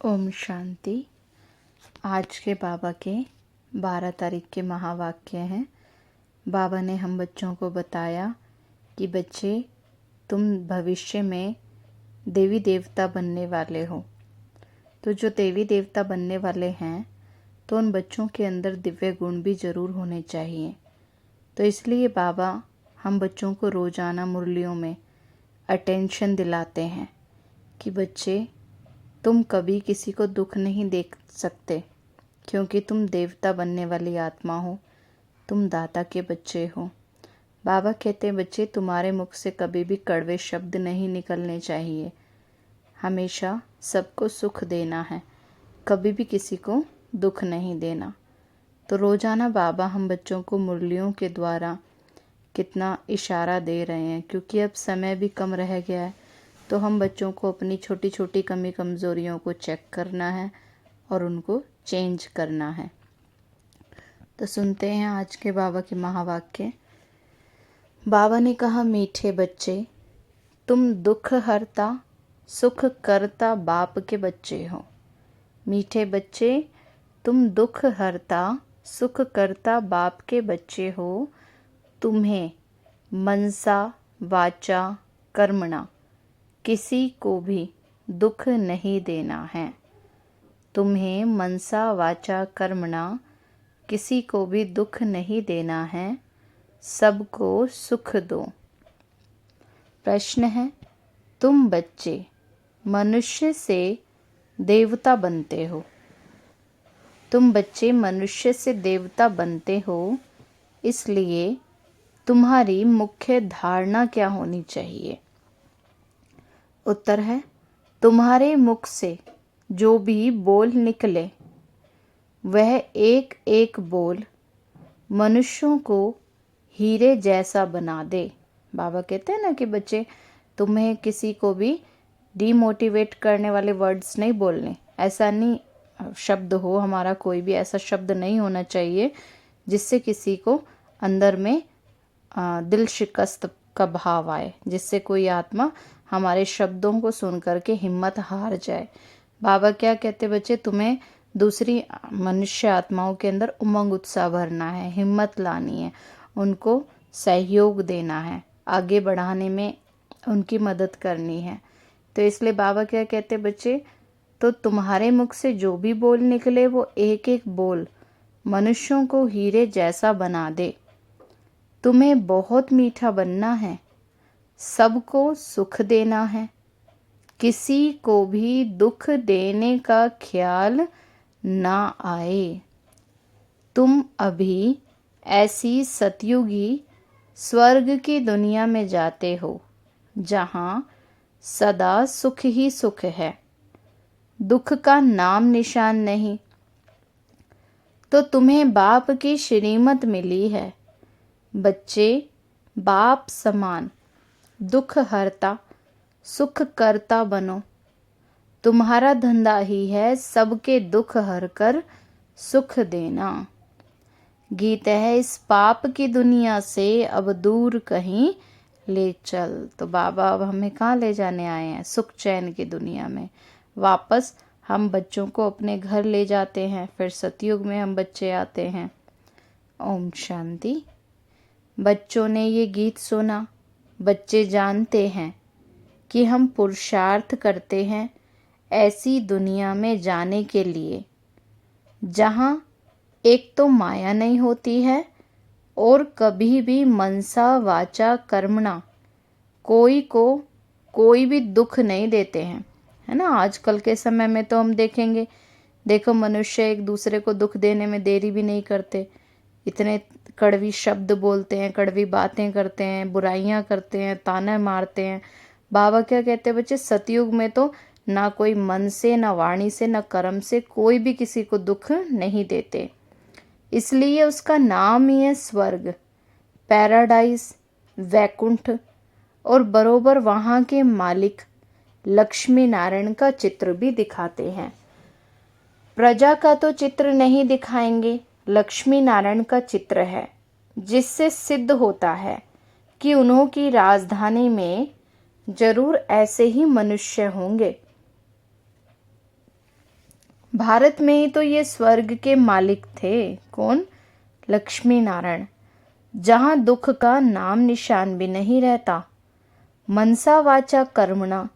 ओम शांति। आज के बाबा के 12 तारीख के महावाक्य हैं। बाबा ने हम बच्चों को बताया कि बच्चे, तुम भविष्य में देवी देवता बनने वाले हो। तो जो देवी देवता बनने वाले हैं तो उन बच्चों के अंदर दिव्य गुण भी ज़रूर होने चाहिए। तो इसलिए बाबा हम बच्चों को रोज़ाना मुरलियों में अटेंशन दिलाते हैं कि बच्चे, तुम कभी किसी को दुख नहीं देख सकते, क्योंकि तुम देवता बनने वाली आत्मा हो, तुम दाता के बच्चे हो। बाबा कहते हैं, बच्चे, तुम्हारे मुख से कभी भी कड़वे शब्द नहीं निकलने चाहिए। हमेशा सबको सुख देना है, कभी भी किसी को दुख नहीं देना। तो रोज़ाना बाबा हम बच्चों को मुरलियों के द्वारा कितना इशारा दे रहे हैं, क्योंकि अब समय भी कम रह गया है। तो हम बच्चों को अपनी छोटी छोटी कमी कमज़ोरियों को चेक करना है और उनको चेंज करना है। तो सुनते हैं आज के बाबा के महावाक्य। बाबा ने कहा, मीठे बच्चे, तुम दुख हरता सुख करता बाप के बच्चे हो। मीठे बच्चे, तुम दुख हरता सुख करता बाप के बच्चे हो। तुम्हें मनसा वाचा कर्मणा किसी को भी दुख नहीं देना है। तुम्हें मनसा वाचा कर्मणा किसी को भी दुख नहीं देना है, सबको सुख दो। प्रश्न है, तुम बच्चे मनुष्य से देवता बनते हो। तुम बच्चे मनुष्य से देवता बनते हो, इसलिए तुम्हारी मुख्य धारणा क्या होनी चाहिए? उत्तर है, तुम्हारे मुख से जो भी बोल निकले वह एक एक बोल मनुष्यों को हीरे जैसा बना दे। बाबा कहते हैं ना कि बच्चे, तुम्हें किसी को भी डीमोटिवेट करने वाले वर्ड्स नहीं बोलने। ऐसा नहीं शब्द हो, हमारा कोई भी ऐसा शब्द नहीं होना चाहिए जिससे किसी को अंदर में दिल शिकस्त का भाव आए, जिससे कोई आत्मा हमारे शब्दों को सुन करके हिम्मत हार जाए। बाबा क्या कहते, बच्चे, तुम्हें दूसरी मनुष्य आत्माओं के अंदर उमंग उत्साह भरना है, हिम्मत लानी है, उनको सहयोग देना है, आगे बढ़ाने में उनकी मदद करनी है। तो इसलिए बाबा क्या कहते, बच्चे, तो तुम्हारे मुख से जो भी बोल निकले वो एक एक बोल मनुष्यों को हीरे जैसा बना दे। तुम्हें बहुत मीठा बनना है, सबको सुख देना है, किसी को भी दुख देने का ख्याल ना आए। तुम अभी ऐसी सतयुगी स्वर्ग की दुनिया में जाते हो जहाँ सदा सुख ही सुख है, दुख का नाम निशान नहीं। तो तुम्हें बाप की श्रीमत मिली है। बच्चे, बाप समान दुख हरता सुख करता बनो। तुम्हारा धंधा ही है सबके दुख हर कर सुख देना। गीत है, इस पाप की दुनिया से अब दूर कहीं ले चल। तो बाबा अब हमें कहाँ ले जाने आए हैं? सुख चैन की दुनिया में। वापस हम बच्चों को अपने घर ले जाते हैं, फिर सतयुग में हम बच्चे आते हैं। ओम शांति। बच्चों ने ये गीत सुना। बच्चे जानते हैं कि हम पुरुषार्थ करते हैं ऐसी दुनिया में जाने के लिए जहाँ एक तो माया नहीं होती है और कभी भी मनसा वाचा कर्मणा कोई को कोई भी दुख नहीं देते हैं, है ना। आजकल के समय में तो हम देखेंगे, देखो, मनुष्य एक दूसरे को दुख देने में देरी भी नहीं करते। इतने कड़वी शब्द बोलते हैं, कड़वी बातें करते हैं, बुराइयां करते हैं, ताने मारते हैं। बाबा क्या कहते हैं, बच्चे, सतयुग में तो ना कोई मन से, ना वाणी से, ना कर्म से कोई भी किसी को दुख नहीं देते। इसलिए उसका नाम ही है स्वर्ग, पैराडाइज, वैकुंठ। और बरोबर वहाँ के मालिक लक्ष्मी नारायण का चित्र भी दिखाते हैं। प्रजा का तो चित्र नहीं दिखाएंगे, लक्ष्मी नारायण का चित्र है, जिससे सिद्ध होता है कि उन्हों की राजधानी में जरूर ऐसे ही मनुष्य होंगे। भारत में ही तो ये स्वर्ग के मालिक थे। कौन? लक्ष्मी नारायण। जहाँ दुख का नाम निशान भी नहीं रहता। मनसा वाचा कर्मणा,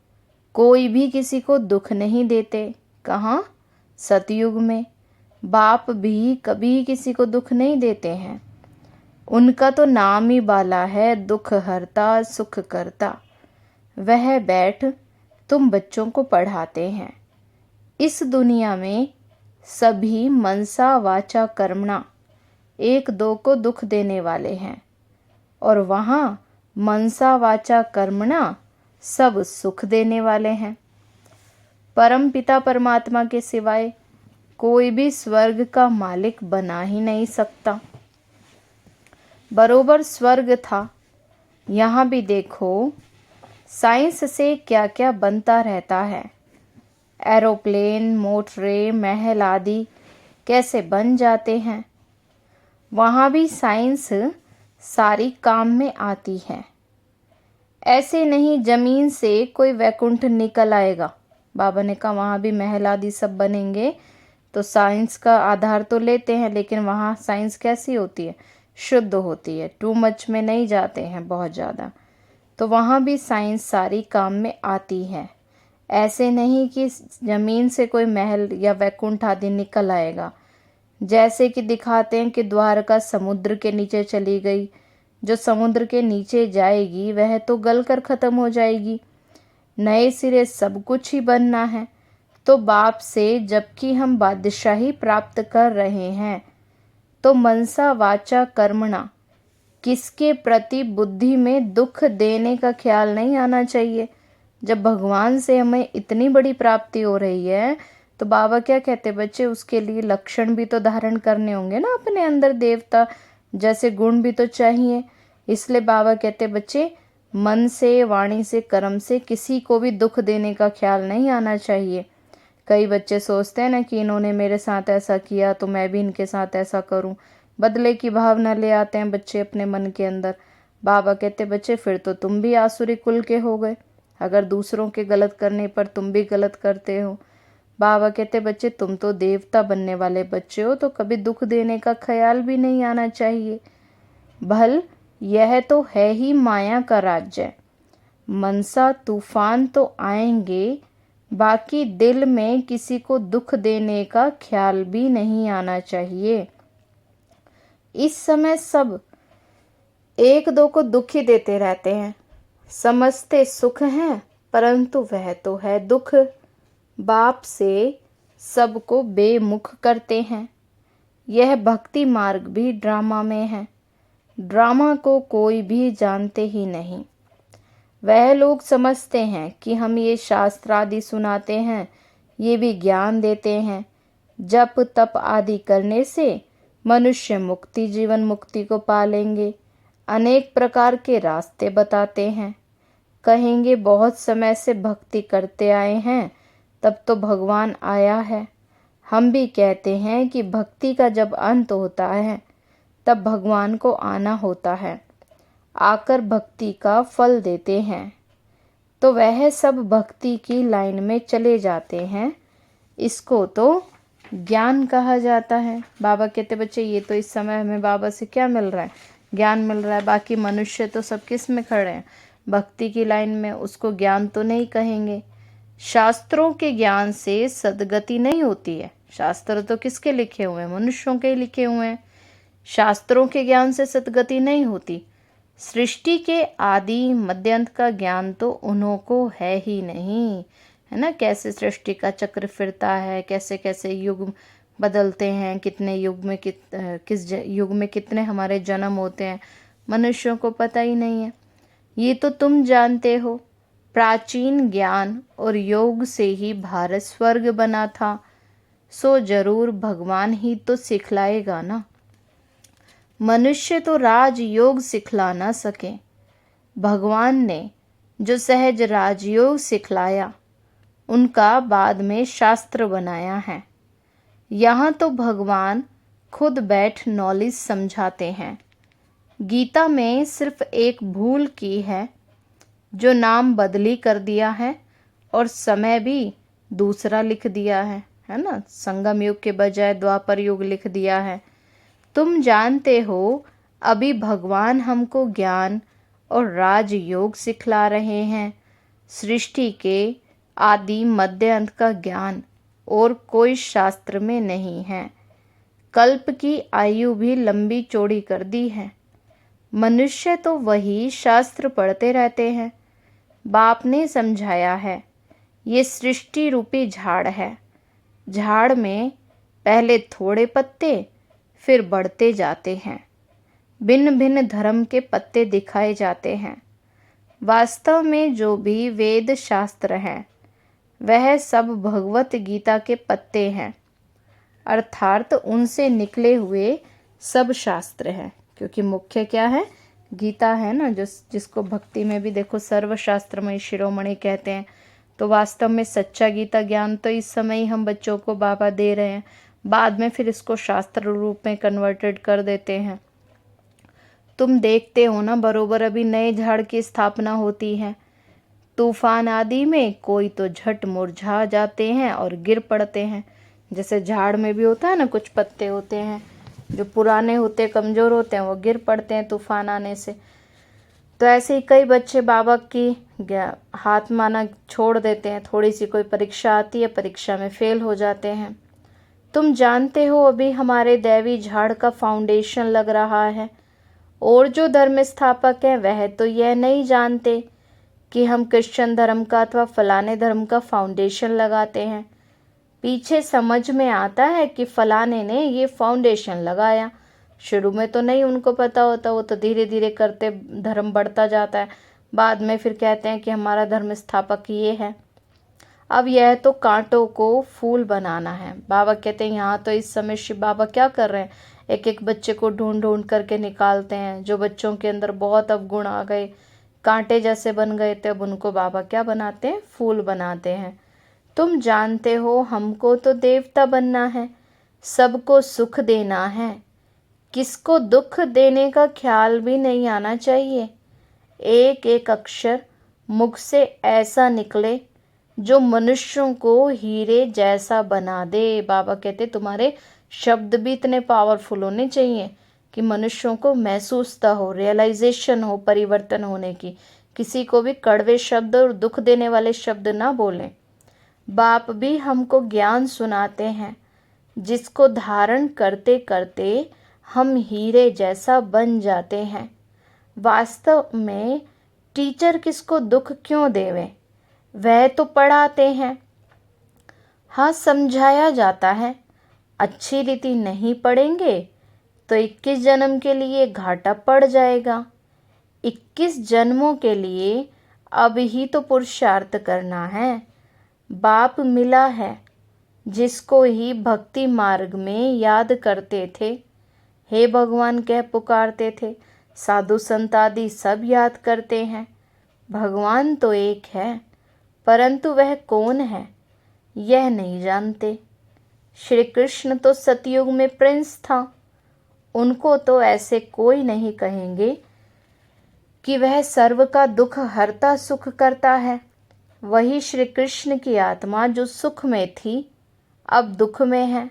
कोई भी किसी को दुख नहीं देते। कहाँ? सतयुग में। बाप भी कभी किसी को दुख नहीं देते हैं। उनका तो नाम ही बाला है, दुख हरता सुख करता। वह बैठ तुम बच्चों को पढ़ाते हैं। इस दुनिया में सभी मनसा वाचा कर्मणा एक दो को दुख देने वाले हैं, और वहाँ मनसा वाचा कर्मणा सब सुख देने वाले हैं। परम पिता परमात्मा के सिवाय कोई भी स्वर्ग का मालिक बना ही नहीं सकता। बरोबर स्वर्ग था। यहाँ भी देखो साइंस से क्या क्या बनता रहता है। एरोप्लेन, मोटरें, महल आदि कैसे बन जाते हैं। वहाँ भी साइंस सारी काम में आती है। ऐसे नहीं जमीन से कोई वैकुंठ निकल आएगा। बाबा ने कहा वहाँ भी महल आदि सब बनेंगे, तो साइंस का आधार तो लेते हैं, लेकिन वहाँ साइंस कैसी होती है? शुद्ध होती है, टू मच में नहीं जाते हैं बहुत ज़्यादा। तो वहाँ भी साइंस सारी काम में आती है। ऐसे नहीं कि ज़मीन से कोई महल या वैकुंठ आदि निकल आएगा। जैसे कि दिखाते हैं कि द्वारका समुद्र के नीचे चली गई, जो समुद्र के नीचे जाएगी वह तो गल कर ख़त्म हो जाएगी। नए सिरे सब कुछ ही बनना है। तो बाप से जबकि हम बादशाही प्राप्त कर रहे हैं, तो मनसा वाचा कर्मणा किसके प्रति बुद्धि में दुख देने का ख्याल नहीं आना चाहिए। जब भगवान से हमें इतनी बड़ी प्राप्ति हो रही है, तो बाबा क्या कहते बच्चे, उसके लिए लक्षण भी तो धारण करने होंगे ना, अपने अंदर देवता जैसे गुण भी तो चाहिए। इसलिए बाबा कहते बच्चे, मन से, वाणी से, कर्म से किसी को भी दुख देने का ख्याल नहीं आना चाहिए। कई बच्चे सोचते हैं ना कि इन्होंने मेरे साथ ऐसा किया तो मैं भी इनके साथ ऐसा करूं। बदले की भावना ले आते हैं बच्चे अपने मन के अंदर। बाबा कहते बच्चे फिर तो तुम भी आसुरी कुल के हो गए, अगर दूसरों के गलत करने पर तुम भी गलत करते हो। बाबा कहते बच्चे तुम तो देवता बनने वाले बच्चे हो, तो कभी दुख देने का ख्याल भी नहीं आना चाहिए। भल यह तो है ही माया का राज्य। मनसा तूफान तो आएंगे, बाकी दिल में किसी को दुख देने का ख्याल भी नहीं आना चाहिए। इस समय सब एक दो को दुख ही देते रहते हैं, समझते सुख हैं, परंतु वह तो है दुख। बाप से सबको बेमुख करते हैं। यह भक्ति मार्ग भी ड्रामा में है। ड्रामा को कोई भी जानते ही नहीं। वह लोग समझते हैं कि हम ये शास्त्र आदि सुनाते हैं, ये भी ज्ञान देते हैं। जप तप आदि करने से मनुष्य मुक्ति, जीवन मुक्ति को पालेंगे। अनेक प्रकार के रास्ते बताते हैं। कहेंगे बहुत समय से भक्ति करते आए हैं, तब तो भगवान आया है। हम भी कहते हैं कि भक्ति का जब अंत होता है, तब भगवान को आना होता है, आकर भक्ति का फल देते हैं। तो वह सब भक्ति की लाइन में चले जाते हैं। इसको तो ज्ञान कहा जाता है। बाबा कहते बच्चे ये तो इस समय हमें बाबा से क्या मिल रहा है? ज्ञान मिल रहा है। बाकी मनुष्य तो सब किस में खड़े हैं? भक्ति की लाइन में। उसको ज्ञान तो नहीं कहेंगे। शास्त्रों के ज्ञान से सद्गति नहीं होती है। शास्त्र तो किसके लिखे हुए हैं? मनुष्यों के लिखे हुए हैं। शास्त्रों के ज्ञान से सद्गति नहीं होती। सृष्टि के आदि मध्यांत का ज्ञान तो उन्हों को है ही नहीं, है ना। कैसे सृष्टि का चक्र फिरता है, कैसे कैसे युग बदलते हैं, कितने युग में किस युग में कितने हमारे जन्म होते हैं, मनुष्यों को पता ही नहीं है। ये तो तुम जानते हो। प्राचीन ज्ञान और योग से ही भारत स्वर्ग बना था, सो जरूर भगवान ही तो सिखलाएगा ना। मनुष्य तो राजयोग सिखला ना सके। भगवान ने जो सहज राजयोग सिखलाया, उनका बाद में शास्त्र बनाया है। यहाँ तो भगवान खुद बैठ नॉलेज समझाते हैं। गीता में सिर्फ एक भूल की है, जो नाम बदली कर दिया है और समय भी दूसरा लिख दिया है है ना, संगम युग के बजाय द्वापर युग लिख दिया है। तुम जानते हो अभी भगवान हमको ज्ञान और राजयोग सिखला रहे हैं। सृष्टि के आदि मध्य अंत का ज्ञान और कोई शास्त्र में नहीं है। कल्प की आयु भी लंबी चौड़ी कर दी है। मनुष्य तो वही शास्त्र पढ़ते रहते हैं। बाप ने समझाया है, ये सृष्टि रूपी झाड़ है। झाड़ में पहले थोड़े पत्ते फिर बढ़ते जाते हैं। भिन्न भिन्न धर्म के पत्ते दिखाए जाते हैं। वास्तव में जो भी वेद शास्त्र हैं वह सब भगवत गीता के पत्ते हैं, अर्थात उनसे निकले हुए सब शास्त्र हैं। क्योंकि मुख्य क्या है, गीता है ना, जिसको भक्ति में भी देखो सर्वशास्त्रमयी शिरोमणि कहते हैं। तो वास्तव में सच्चा गीता ज्ञान तो इस समय ही हम बच्चों को बाबा दे रहे हैं, बाद में फिर इसको शास्त्र रूप में कन्वर्टेड कर देते हैं। तुम देखते हो ना, बरोबर अभी नए झाड़ की स्थापना होती है। तूफान आदि में कोई तो झट मुरझा जाते हैं और गिर पड़ते हैं। जैसे झाड़ में भी होता है ना, कुछ पत्ते होते हैं जो पुराने होते कमज़ोर होते हैं, वो गिर पड़ते हैं तूफान आने से। तो ऐसे ही कई बच्चे बाबा की हाथ माना छोड़ देते हैं। थोड़ी सी कोई परीक्षा आती है, परीक्षा में फेल हो जाते हैं। तुम जानते हो अभी हमारे दैवी झाड़ का फाउंडेशन लग रहा है, और जो धर्म स्थापक हैं वह तो यह नहीं जानते कि हम क्रिश्चियन धर्म का अथवा फलाने धर्म का फाउंडेशन लगाते हैं। पीछे समझ में आता है कि फलाने ने ये फाउंडेशन लगाया। शुरू में तो नहीं उनको पता होता, वो तो धीरे धीरे करते धर्म बढ़ता जाता है। बाद में फिर कहते हैं कि हमारा धर्म स्थापक ये है। अब यह तो कांटों को फूल बनाना है। बाबा कहते हैं यहाँ तो इस समय शिव बाबा क्या कर रहे हैं, एक एक बच्चे को ढूंढ ढूंढ करके निकालते हैं। जो बच्चों के अंदर बहुत अवगुण आ गए, कांटे जैसे बन गए थे, अब उनको बाबा क्या बनाते हैं, फूल बनाते हैं। तुम जानते हो हमको तो देवता बनना है, सबको सुख देना है, किसको दुख देने का ख्याल भी नहीं आना चाहिए। एक एक अक्षर मुख से ऐसा निकले जो मनुष्यों को हीरे जैसा बना दे। बाबा कहते तुम्हारे शब्द भी इतने पावरफुल होने चाहिए कि मनुष्यों को महसूसता हो, रियलाइजेशन हो परिवर्तन होने की। किसी को भी कड़वे शब्द और दुख देने वाले शब्द ना बोलें। बाप भी हमको ज्ञान सुनाते हैं, जिसको धारण करते करते हम हीरे जैसा बन जाते हैं। वास्तव में टीचर किसको दुख क्यों देवे, वह तो पढ़ाते हैं। हाँ, समझाया जाता है। अच्छी रीति नहीं पढ़ेंगे तो 21 जन्म के लिए घाटा पड़ जाएगा। 21 जन्मों के लिए अब ही तो पुरुषार्थ करना है। बाप मिला है जिसको ही भक्ति मार्ग में याद करते थे, हे भगवान कह पुकारते थे। साधु संत आदि सब याद करते हैं। भगवान तो एक है, परंतु वह कौन है यह नहीं जानते। श्री कृष्ण तो सतयुग में प्रिंस था, उनको तो ऐसे कोई नहीं कहेंगे कि वह सर्व का दुख हरता सुख करता है। वही श्री कृष्ण की आत्मा जो सुख में थी अब दुख में है।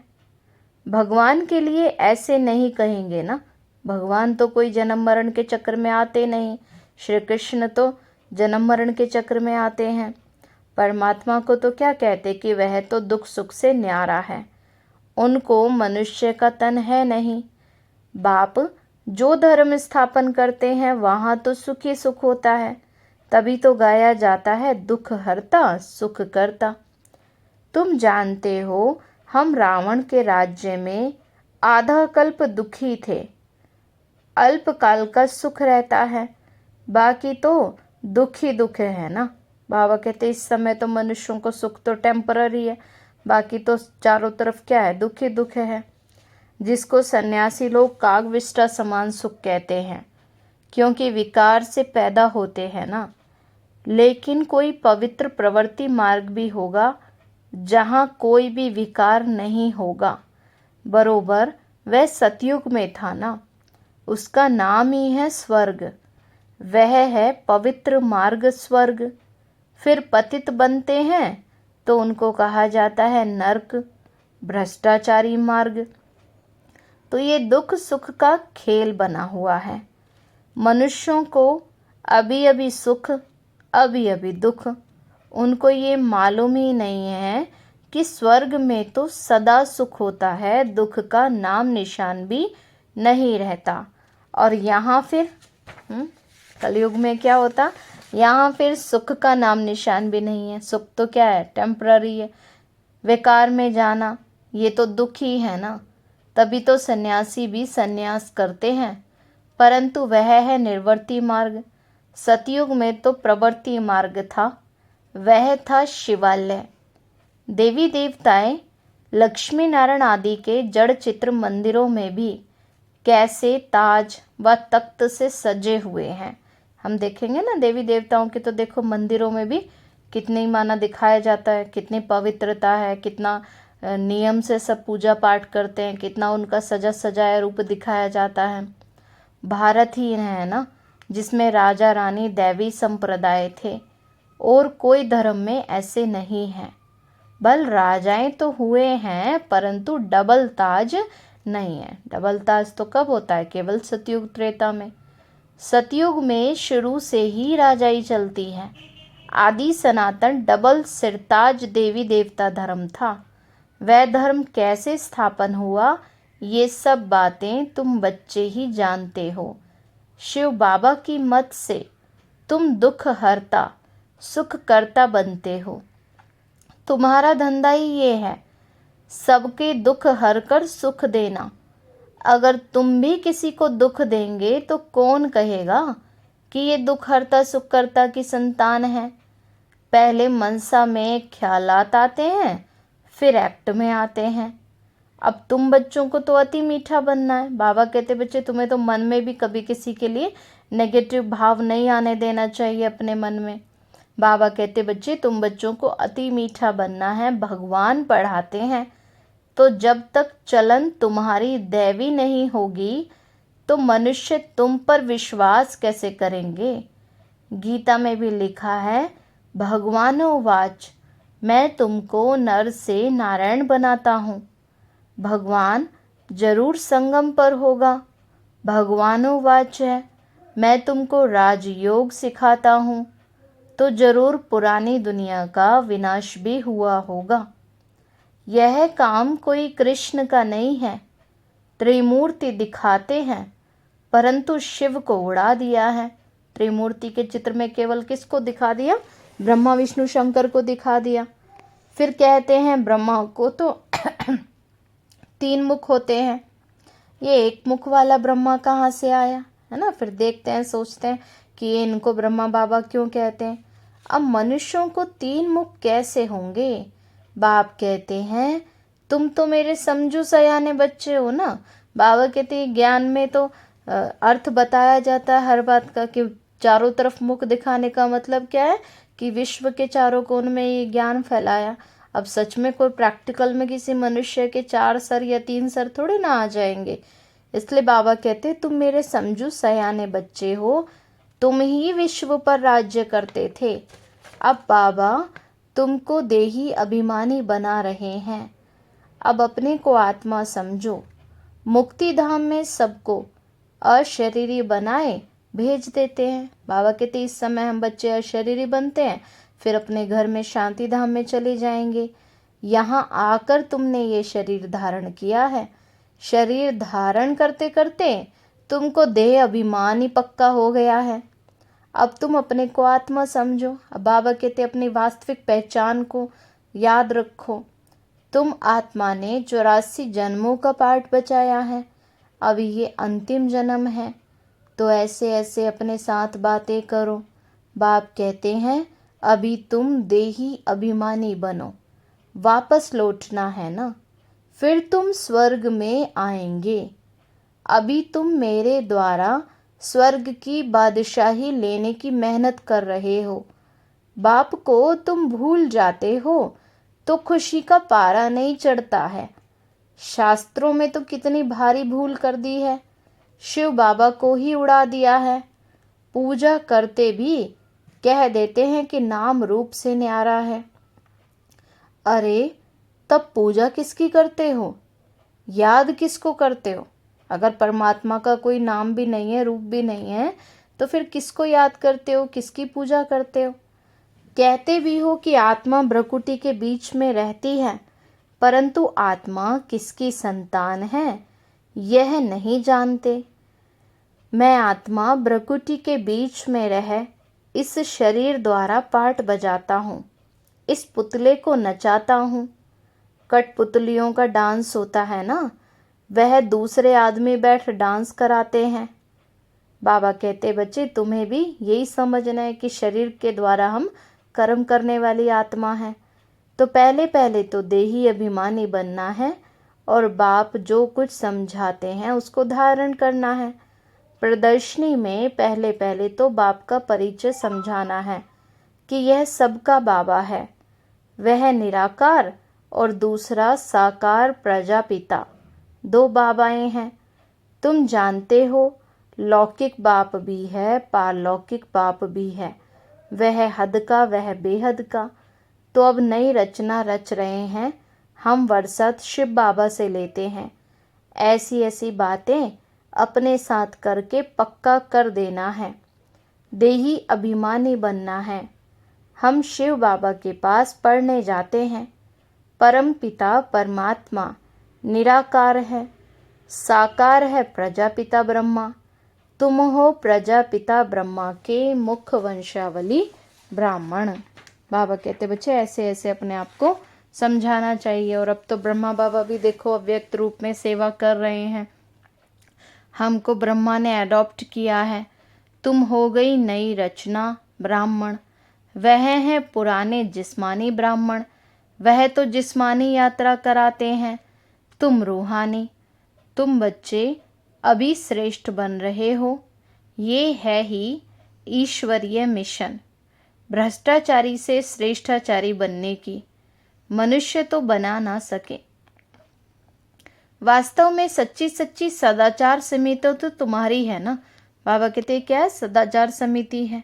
भगवान के लिए ऐसे नहीं कहेंगे ना, भगवान तो कोई जन्म मरण के चक्र में आते नहीं। श्री कृष्ण तो जन्म मरण के चक्र में आते हैं। परमात्मा को तो क्या कहते कि वह तो दुख सुख से न्यारा है, उनको मनुष्य का तन है नहीं। बाप जो धर्म स्थापन करते हैं वहाँ तो सुख ही सुख होता है, तभी तो गाया जाता है दुख हरता सुख करता। तुम जानते हो हम रावण के राज्य में आधा कल्प दुखी थे। अल्पकाल का सुख रहता है, बाकी तो दुख ही दुख है ना। बाबा कहते इस समय तो मनुष्यों को सुख तो टेम्पररी है, बाकी तो चारों तरफ क्या है, दुख ही दुख है। जिसको सन्यासी लोग कागविष्टा समान सुख कहते हैं, क्योंकि विकार से पैदा होते हैं ना। लेकिन कोई पवित्र प्रवृत्ति मार्ग भी होगा जहाँ कोई भी विकार नहीं होगा। बरोबर वह सतयुग में था ना, उसका नाम ही है स्वर्ग। वह है पवित्र मार्ग स्वर्ग। फिर पतित बनते हैं तो उनको कहा जाता है नर्क। भ्रष्टाचारी मार्ग। तो ये दुख सुख का खेल बना हुआ है। मनुष्यों को अभी अभी सुख, अभी अभी दुख। उनको ये मालूम ही नहीं है कि स्वर्ग में तो सदा सुख होता है, दुख का नाम निशान भी नहीं रहता। और यहाँ फिर कलयुग में क्या होता, यहाँ फिर सुख का नाम निशान भी नहीं है। सुख तो क्या है, टेम्पररी है। विकार में जाना ये तो दुख ही है ना। तभी तो सन्यासी भी सन्यास करते हैं, परंतु वह है निर्वर्ती मार्ग। सतयुग में तो प्रवर्ती मार्ग था, वह था शिवालय। देवी देवताएं लक्ष्मी नारायण आदि के जड़ चित्र मंदिरों में भी कैसे ताज व तख्त से सजे हुए हैं। हम देखेंगे ना देवी देवताओं के, तो देखो मंदिरों में भी कितनी माना दिखाया जाता है, कितनी पवित्रता है, कितना नियम से सब पूजा पाठ करते हैं, कितना उनका सजा सजाया रूप दिखाया जाता है। भारत ही है ना जिसमें राजा रानी दैवी संप्रदाय थे, और कोई धर्म में ऐसे नहीं है। बल राजाएं तो हुए हैं, परंतु डबल ताज नहीं है। डबल ताज तो कब होता है, केवल सतयुग त्रेता में। सतयुग में शुरू से ही राजाई चलती है। आदि सनातन डबल सिरताज देवी देवता धर्म था। वह धर्म कैसे स्थापन हुआ, ये सब बातें तुम बच्चे ही जानते हो। शिव बाबा की मत से तुम दुख हरता सुख करता बनते हो। तुम्हारा धंधा ही ये है, सबके दुख हरकर सुख देना। अगर तुम भी किसी को दुख देंगे तो कौन कहेगा कि ये दुख हरता सुख करता की संतान है। पहले मनसा में ख्यालात आते हैं, फिर एक्ट में आते हैं। अब तुम बच्चों को तो अति मीठा बनना है। बाबा कहते बच्चे तुम्हें तो मन में भी कभी किसी के लिए नेगेटिव भाव नहीं आने देना चाहिए अपने मन में। बाबा कहते बच्चे तुम बच्चों को अति मीठा बनना है। भगवान पढ़ाते हैं, तो जब तक चलन तुम्हारी दैवी नहीं होगी तो मनुष्य तुम पर विश्वास कैसे करेंगे। गीता में भी लिखा है, भगवानोवाच, मैं तुमको नर से नारायण बनाता हूँ। भगवान जरूर संगम पर होगा। भगवानोवाच है, मैं तुमको राजयोग सिखाता हूँ, तो जरूर पुरानी दुनिया का विनाश भी हुआ होगा। यह काम कोई कृष्ण का नहीं है। त्रिमूर्ति दिखाते हैं, परंतु शिव को उड़ा दिया है। त्रिमूर्ति के चित्र में केवल किसको दिखा दिया, ब्रह्मा विष्णु शंकर को दिखा दिया। फिर कहते हैं ब्रह्मा को तो 3 मुख होते हैं, ये एक मुख वाला ब्रह्मा कहाँ से आया, है ना। फिर देखते हैं, सोचते हैं कि ये इनको ब्रह्मा बाबा क्यों कहते हैं। अब मनुष्यों को 3 मुख कैसे होंगे। बाप कहते हैं तुम तो मेरे समझो सयाने बच्चे हो ना। बाबा कहते हैं ज्ञान में तो अर्थ बताया जाता है हर बात का, कि चारों तरफ मुख दिखाने का मतलब क्या है कि विश्व के चारों कोण में ये ज्ञान फैलाया। अब सच में कोई प्रैक्टिकल में किसी मनुष्य के 4 सर या 3 सर थोड़े ना आ जाएंगे। इसलिए बाबा कहते तुम मेरे समझो सयाने बच्चे हो, तुम ही विश्व पर राज्य करते थे। अब बाबा तुमको देही अभिमानी बना रहे हैं। अब अपने को आत्मा समझो। मुक्ति धाम में सबको अशरीरी बनाए भेज देते हैं। बाबा कहते इस समय हम बच्चे अशरीरी बनते हैं, फिर अपने घर में शांति धाम में चले जाएंगे। यहाँ आकर तुमने ये शरीर धारण किया है। शरीर धारण करते करते तुमको देह अभिमान ही पक्का हो गया है। अब तुम अपने को आत्मा समझो। अब बाबा कहते अपनी वास्तविक पहचान को याद रखो। तुम आत्मा ने 84 जन्मों का पाठ बचाया है, अब ये अंतिम जन्म है, तो ऐसे ऐसे अपने साथ बातें करो। बाप कहते हैं अभी तुम देही अभिमानी बनो, वापस लौटना है ना, फिर तुम स्वर्ग में आएंगे। अभी तुम मेरे द्वारा स्वर्ग की बादशाही लेने की मेहनत कर रहे हो। बाप को तुम भूल जाते हो तो खुशी का पारा नहीं चढ़ता है। शास्त्रों में तो कितनी भारी भूल कर दी है, शिव बाबा को ही उड़ा दिया है। पूजा करते भी कह देते हैं कि नाम रूप से न्यारा है। अरे तब पूजा किसकी करते हो, याद किसको करते हो? अगर परमात्मा का कोई नाम भी नहीं है, रूप भी नहीं है, तो फिर किसको याद करते हो, किसकी पूजा करते हो? कहते भी हो कि आत्मा भ्रकुटी के बीच में रहती है, परंतु आत्मा किसकी संतान है यह नहीं जानते। मैं आत्मा भ्रकुटी के बीच में रह इस शरीर द्वारा पाठ बजाता हूँ, इस पुतले को नचाता हूँ। कठपुतलियों का डांस होता है ना, वह दूसरे आदमी बैठ डांस कराते हैं। बाबा कहते बच्चे तुम्हें भी यही समझना है कि शरीर के द्वारा हम कर्म करने वाली आत्मा है। तो पहले पहले तो देही अभिमानी बनना है और बाप जो कुछ समझाते हैं उसको धारण करना है। प्रदर्शनी में पहले पहले तो बाप का परिचय समझाना है कि यह सबका बाबा है, वह निराकार और दूसरा साकार प्रजापिता, दो बाबाएं हैं। तुम जानते हो लौकिक बाप भी है, पारलौकिक बाप भी है, वह हद का वह बेहद का। तो अब नई रचना रच रहे हैं हम, वर्षत शिव बाबा से लेते हैं। ऐसी ऐसी बातें अपने साथ करके पक्का कर देना है, देही अभिमानी बनना है। हम शिव बाबा के पास पढ़ने जाते हैं। परम पिता परमात्मा निराकार है, साकार है प्रजापिता ब्रह्मा। तुम हो प्रजापिता ब्रह्मा के मुख्य वंशावली ब्राह्मण। बाबा कहते बच्चे ऐसे ऐसे अपने आप को समझाना चाहिए। और अब तो ब्रह्मा बाबा भी देखो अव्यक्त रूप में सेवा कर रहे हैं, हमको ब्रह्मा ने अडॉप्ट किया है। तुम हो गई नई रचना ब्राह्मण, वह हैं पुराने जिस्मानी ब्राह्मण, वह तो जिस्मानी यात्रा कराते हैं, तुम रूहानी। तुम बच्चे अभी श्रेष्ठ बन रहे हो, ये है ही ईश्वरीय मिशन। भ्रष्टाचारी से श्रेष्ठाचारी बनने की मनुष्य तो बना ना सके। वास्तव में सच्ची सच्ची सदाचार समिति तो तुम्हारी है ना। बाबा कहते क्या है, सदाचार समिति है।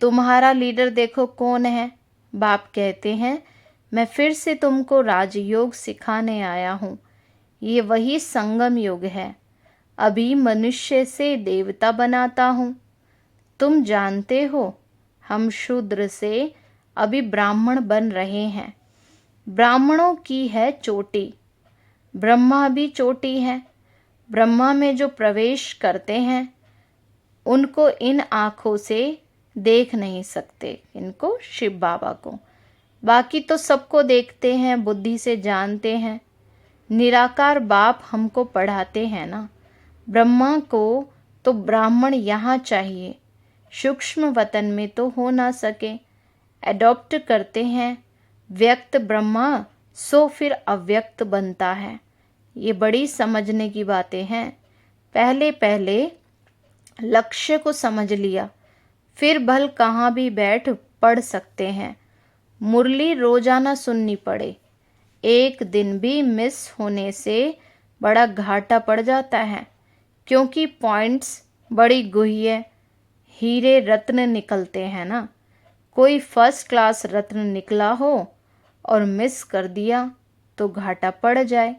तुम्हारा लीडर देखो कौन है। बाप कहते हैं मैं फिर से तुमको राजयोग सिखाने आया हूँ। ये वही संगम युग है। अभी मनुष्य से देवता बनाता हूँ। तुम जानते हो हम शूद्र से अभी ब्राह्मण बन रहे हैं। ब्राह्मणों की है चोटी, ब्रह्मा भी चोटी है। ब्रह्मा में जो प्रवेश करते हैं उनको इन आँखों से देख नहीं सकते, इनको शिव बाबा को। बाकी तो सबको देखते हैं, बुद्धि से जानते हैं। निराकार बाप हमको पढ़ाते हैं ना। ब्रह्मा को तो ब्राह्मण यहाँ चाहिए, सूक्ष्म वतन में तो हो ना सके। एडॉप्ट करते हैं व्यक्त ब्रह्मा, सो फिर अव्यक्त बनता है। ये बड़ी समझने की बातें हैं। पहले पहले लक्ष्य को समझ लिया, फिर भल कहाँ भी बैठ पढ़ सकते हैं। मुरली रोजाना सुननी पड़े, एक दिन भी मिस होने से बड़ा घाटा पड़ जाता है, क्योंकि पॉइंट्स बड़ी गुह्य हीरे रत्न निकलते हैं ना। कोई फर्स्ट क्लास रत्न निकला हो और मिस कर दिया तो घाटा पड़ जाए।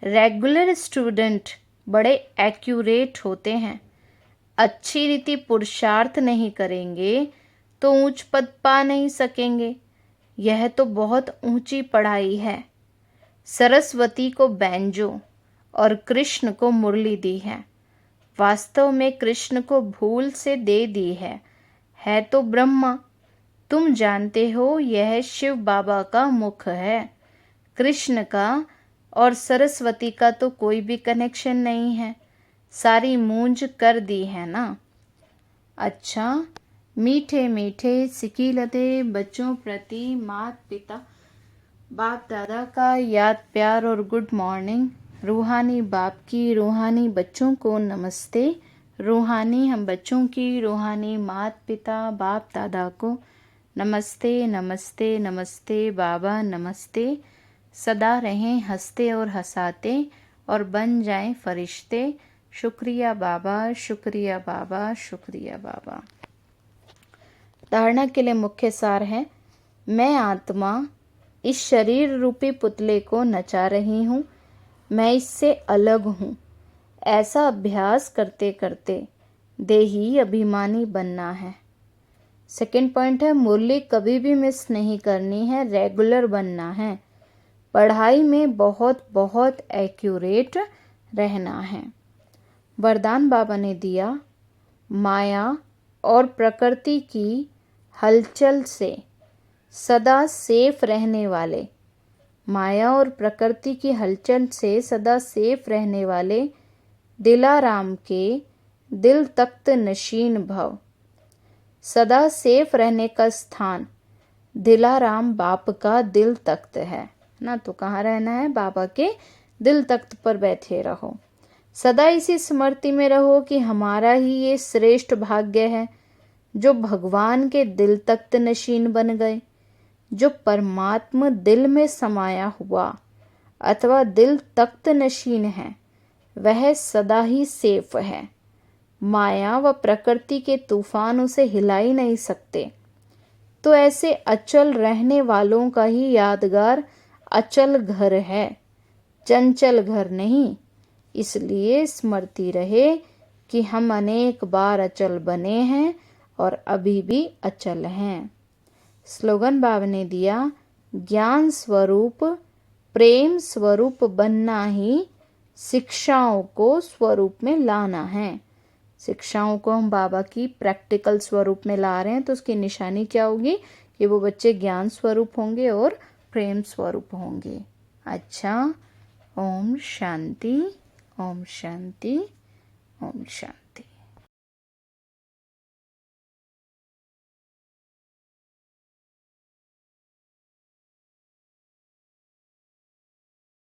रेगुलर स्टूडेंट बड़े एक्यूरेट होते हैं। अच्छी रीति पुरुषार्थ नहीं करेंगे तो ऊंच पद पा नहीं सकेंगे। यह तो बहुत ऊंची पढ़ाई है। सरस्वती को बैंजो और कृष्ण को मुरली दी है। वास्तव में कृष्ण को भूल से दे दी है तो ब्रह्मा। तुम जानते हो यह शिव बाबा का मुख है। कृष्ण का और सरस्वती का तो कोई भी कनेक्शन नहीं है, सारी मूंज कर दी है ना। अच्छा, मीठे मीठे सिकीलते बच्चों प्रति माता पिता बाप दादा का याद प्यार और गुड मॉर्निंग। रूहानी बाप की रूहानी बच्चों को नमस्ते। रूहानी हम बच्चों की रूहानी माता पिता बाप दादा को नमस्ते नमस्ते नमस्ते। बाबा नमस्ते। सदा रहें हंसते और हंसाते और बन जाएं फरिश्ते। शुक्रिया बाबा, शुक्रिया बाबा, शुक्रिया बाबा। धारणा के लिए मुख्य सार है, मैं आत्मा इस शरीर रूपी पुतले को नचा रही हूँ, मैं इससे अलग हूँ। ऐसा अभ्यास करते करते देही अभिमानी बनना है। सेकंड पॉइंट है, मुरली कभी भी मिस नहीं करनी है, रेगुलर बनना है। पढ़ाई में बहुत बहुत एक्यूरेट रहना है। वरदान बाबा ने दिया, माया और प्रकृति की हलचल से सदा सेफ रहने वाले, माया और प्रकृति की हलचल से सदा सेफ रहने वाले दिलाराम के दिल तख्त नशीन भव। सदा सेफ रहने का स्थान दिलाराम बाप का दिल तख्त है ना, तो कहाँ रहना है? बाबा के दिल तख्त पर बैठे रहो। सदा इसी स्मृति में रहो कि हमारा ही ये श्रेष्ठ भाग्य है जो भगवान के दिल तख्त नशीन बन गए। जो परमात्मा दिल में समाया हुआ अथवा दिल तख्त नशीन है, वह सदा ही सेफ है। माया व प्रकृति के तूफान उसे हिला ही नहीं सकते। तो ऐसे अचल रहने वालों का ही यादगार अचल घर है, चंचल घर नहीं। इसलिए स्मृति रहे कि हम अनेक बार अचल बने हैं और अभी भी अचल हैं। स्लोगन बाबा ने दिया, ज्ञान स्वरूप प्रेम स्वरूप बनना ही शिक्षाओं को स्वरूप में लाना है। शिक्षाओं को हम बाबा की प्रैक्टिकल स्वरूप में ला रहे हैं, तो उसकी निशानी क्या होगी कि वो बच्चे ज्ञान स्वरूप होंगे और प्रेम स्वरूप होंगे। अच्छा, ओम शांति, ओम शांति, ओम शांति।